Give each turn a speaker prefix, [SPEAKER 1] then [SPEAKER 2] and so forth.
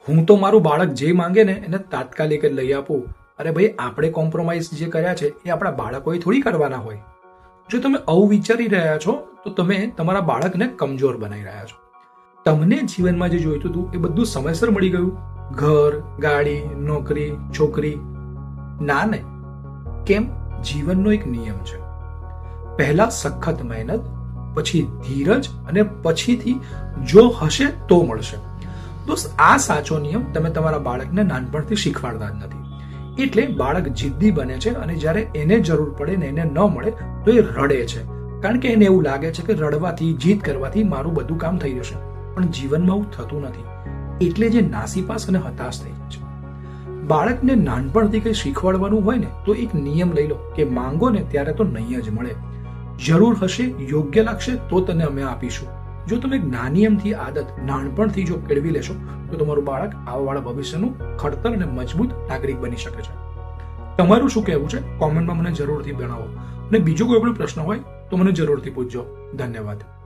[SPEAKER 1] હું તો મારું બાળક જે માંગે ને એને તાત્કાલિક જ લઈ આપું. અરે ભાઈ, આપણે કોમ્પ્રોમાઇઝ જે કર્યા છે એ આપણા બાળકોએ થોડી કરવાના હોય. જો તમે આવું વિચારી રહ્યા છો તો તમે તમારા બાળકને કમજોર બનાવી રહ્યા છો. તમને જીવનમાં જે જોઈતું હતું એ બધું સમયસર મળી ગયું. ઘર, ગાડી, નોકરી, છોકરી. ના ને. કેમ? જીવનનો એક નિયમ છે. પહેલા સખત મહેનત, પછી ધીરજ અને પછીથી જો હશે તો મળશે. દોસ્ત, આ સાચો નિયમ તમે તમારા બાળકને નાનપણથી શીખવાડતા જ નથી. એટલે બાળક જિદ્દી બને છે અને જ્યારે એને જરૂર પડે ને એને ન મળે તો એ રડે છે. કારણ કે એને એવું લાગે છે કે રડવાથી, જીદ કરવાથી મારું બધું કામ થઈ જશે. પણ જીવનમાં આવું થતું નથી. એટલે જે નાસીપાસ અને હતાશ થઈ જાય છે. બાળકને નાનપણથી કંઈ શીખવાડવાનું હોય ને તો એક નિયમ લઈ લો કે માંગો ને ત્યારે તો નહીં જ મળે. જરૂર હશે, યોગ્ય લાગશે તો તને અમે આપીશું. જો તમે નાની આદત નાનપણથી જો કેળવી લેશો તો તમારું બાળક આવવાવાળા ભવિષ્યનું ખડતર અને મજબૂત નાગરિક બની શકે છે. તમારું શું કહેવું છે? કોમેન્ટમાં મને જરૂરથી જણાવો. અને બીજો કોઈ પણ પ્રશ્ન હોય તો મને જરૂરથી પૂછજો. ધન્યવાદ.